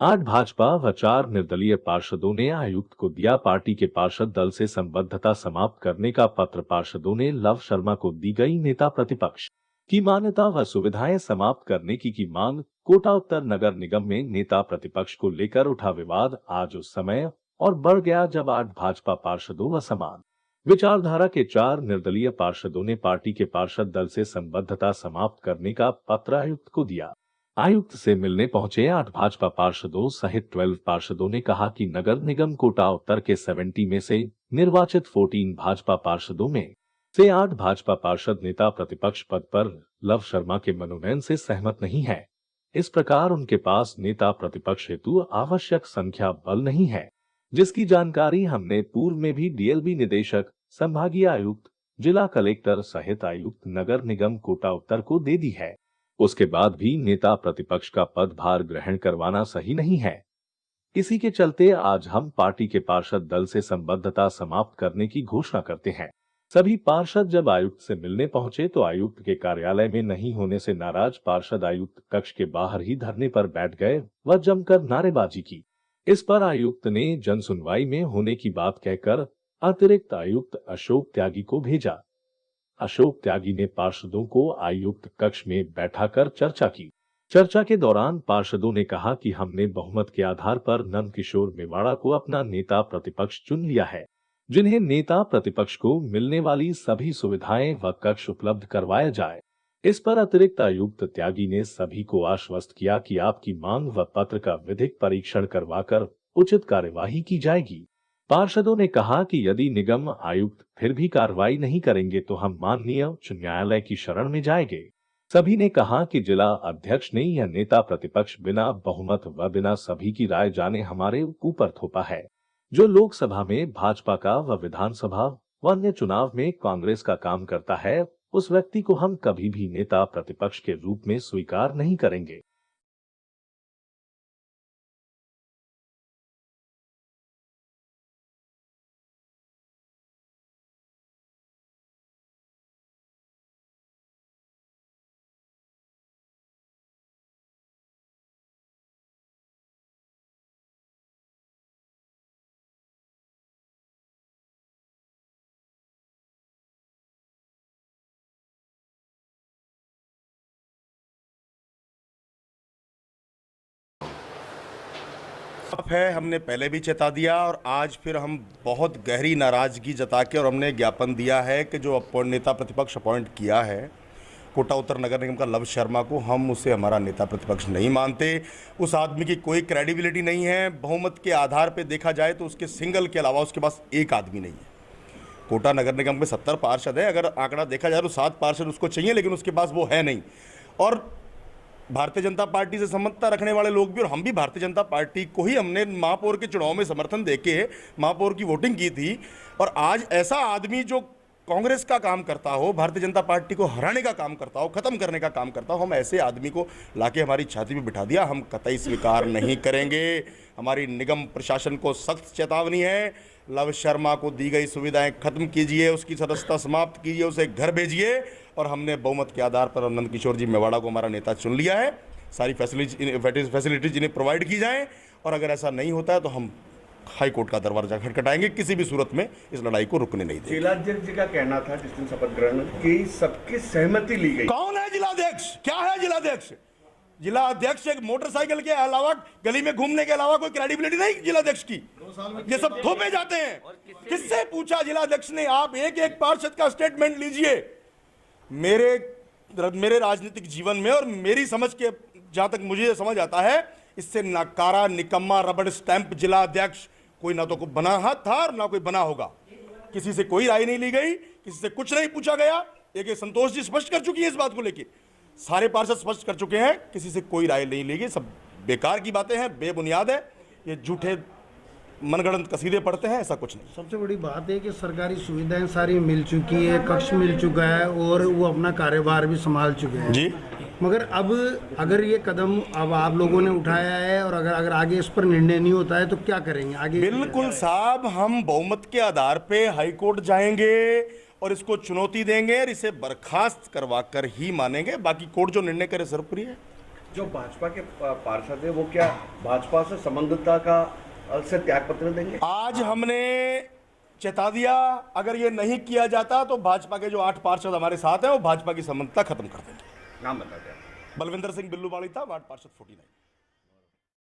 8 भाजपा व 4 निर्दलीय पार्षदों ने आयुक्त को दिया पार्टी के पार्षद दल से संबद्धता समाप्त करने का पत्र। पार्षदों ने लव शर्मा को दी गई नेता प्रतिपक्ष की मान्यता व सुविधाएं समाप्त करने की मांग। कोटा उत्तर नगर निगम में नेता प्रतिपक्ष को लेकर उठा विवाद आज उस समय और बढ़ गया जब 8 भाजपा पार्षदों व समान विचारधारा के 4 निर्दलीय पार्षदों ने पार्टी के पार्षद दल से संबद्धता समाप्त करने का पत्र आयुक्त को दिया। आयुक्त से मिलने पहुंचे 8 भाजपा पार्षदों सहित 12 पार्षदों ने कहा कि नगर निगम कोटा उत्तर के 70 में से निर्वाचित 14 भाजपा पार्षदों में से 8 भाजपा पार्षद नेता प्रतिपक्ष पद पर लव शर्मा के मनोनयन से सहमत नहीं है। इस प्रकार उनके पास नेता प्रतिपक्ष हेतु आवश्यक संख्या बल नहीं है, जिसकी जानकारी हमने पूर्व में भी डीएलबी निदेशक, संभागीय आयुक्त, जिला कलेक्टर सहित आयुक्त नगर निगम कोटा उत्तर को दे दी है। उसके बाद भी नेता प्रतिपक्ष का पदभार ग्रहण करवाना सही नहीं है। इसी के चलते आज हम पार्टी के पार्षद दल से संबद्धता समाप्त करने की घोषणा करते हैं। सभी पार्षद जब आयुक्त से मिलने पहुंचे तो आयुक्त के कार्यालय में नहीं होने से नाराज पार्षद आयुक्त कक्ष के बाहर ही धरने पर बैठ गए व जमकर नारेबाजी की। इस पर आयुक्त ने जन सुनवाई में होने की बात कहकर अतिरिक्त आयुक्त अशोक त्यागी को भेजा। अशोक त्यागी ने पार्षदों को आयुक्त कक्ष में बैठाकर चर्चा की। चर्चा के दौरान पार्षदों ने कहा कि हमने बहुमत के आधार पर नंद किशोर मेवाड़ा को अपना नेता प्रतिपक्ष चुन लिया है, जिन्हें नेता प्रतिपक्ष को मिलने वाली सभी सुविधाएं व कक्ष उपलब्ध करवाया जाए। इस पर अतिरिक्त आयुक्त त्यागी ने सभी को आश्वस्त किया कि आपकी मांग व पत्र का विधिक परीक्षण करवाकर उचित कार्यवाही की जाएगी। पार्षदों ने कहा कि यदि निगम आयुक्त फिर भी कार्रवाई नहीं करेंगे तो हम माननीय उच्च न्यायालय की शरण में जाएंगे। सभी ने कहा कि जिला अध्यक्ष ने यह नेता प्रतिपक्ष बिना बहुमत व बिना सभी की राय जाने हमारे ऊपर थोपा है। जो लोकसभा में भाजपा का व विधानसभा व अन्य चुनाव में कांग्रेस का काम करता है, उस व्यक्ति को हम कभी भी नेता प्रतिपक्ष के रूप में स्वीकार नहीं करेंगे। है, हमने पहले भी चेता दिया और आज फिर हम बहुत गहरी नाराजगी जता के और हमने ज्ञापन दिया है कि जो नेता प्रतिपक्ष अपॉइंट किया है कोटा उत्तर नगर निगम का लव शर्मा को, हम उसे हमारा नेता प्रतिपक्ष नहीं मानते। उस आदमी की कोई क्रेडिबिलिटी नहीं है। बहुमत के आधार पे देखा जाए तो उसके सिंगल के अलावा उसके पास एक आदमी नहीं है। कोटा नगर निगम में 70 पार्षद है, अगर आंकड़ा देखा जाए तो 7 पार्षद उसको चाहिए, लेकिन उसके पास वो है नहीं। और भारतीय जनता पार्टी से संबद्धता रखने वाले लोग भी और हम भी भारतीय जनता पार्टी को ही हमने महापौर के चुनाव में समर्थन देके महापौर की वोटिंग की थी। और आज ऐसा आदमी जो कांग्रेस का काम करता हो, भारतीय जनता पार्टी को हराने का काम करता हो, खत्म करने का काम करता हो, हम ऐसे आदमी को लाके हमारी छाती पे बिठा दिया, हम कतई स्वीकार नहीं करेंगे। हमारी निगम प्रशासन को सख्त चेतावनी है, लव शर्मा को दी गई सुविधाएं खत्म कीजिए, उसकी सदस्यता समाप्त कीजिए, उसे घर भेजिए। और हमने बहुमत के आधार पर नंद किशोर जी मेवाड़ा को हमारा नेता चुन लिया है। सारी फैसिलिटीज इन्हें प्रोवाइड की जाएं और अगर ऐसा नहीं होता है तो हम हाई कोर्ट का दरवाजा खटखटाएंगे। किसी भी सूरत में इस लड़ाई को रुकने नहीं देंगे। जिलाध्यक्ष जी का कहना था जिस दिन शपथ ग्रहण की सबकी सहमति ली गई। कौन है जिलाध्यक्ष? क्या है जिलाध्यक्ष? जिलाध्यक्ष एक मोटरसाइकिल के अलावा गली में घूमने के अलावा कोई क्रेडिबिलिटी नहीं जिलाध्यक्ष की। ये सब थोपे जाते हैं। किससे पूछा जिलाध्यक्ष ने? आप एक एक पार्षद का स्टेटमेंट लीजिए। मेरे राजनीतिक जीवन में और मेरी समझ के जहां तक मुझे समझ आता है, इससे नकारा निकम्मा रबड़ स्टैंप जिलाध्यक्ष कोई ना तो कोई बना था और ना कोई बना होगा। किसी से कोई राय नहीं ली गई, किसी से कुछ नहीं पूछा गया। एक संतोष जी स्पष्ट कर चुकी है इस बात को लेकर, सारे पार्षद स्पष्ट कर चुके हैं, किसी से कोई राय नहीं ली गई। सब बेकार की बातें हैं, बेबुनियाद है, ये झूठे मनगढ़ंत कसीदे पढ़ते हैं, ऐसा कुछ नहीं। सबसे बड़ी बात है कि सरकारी सुविधाएं सारी मिल चुकी है, कक्ष मिल चुका है और वो अपना कार्यभार भी संभाल चुके हैं जी। मगर अब अगर ये कदम अब आप लोगों ने उठाया है और अगर आगे इस पर निर्णय नहीं होता है तो क्या करेंगे आगे? बिल्कुल साहब, हम बहुमत के आधार पे हाई कोर्ट जाएंगे और इसको चुनौती देंगे और इसे बर्खास्त करवा कर ही मानेंगे। बाकी कोर्ट जो निर्णय करे सर्वोपरि है। जो भाजपा के पार्षद है वो क्या भाजपा से संबंधता का से त्याग पत्र देंगे? आज हमने चेता दिया, अगर ये नहीं किया जाता तो भाजपा के जो 8 पार्षद हमारे साथ हैं वो भाजपा की संबंधता खत्म कर देंगे। नाम बता दें। बलविंदर सिंह बिल्लूवाड़ी था, वार्ड पार्षद 49।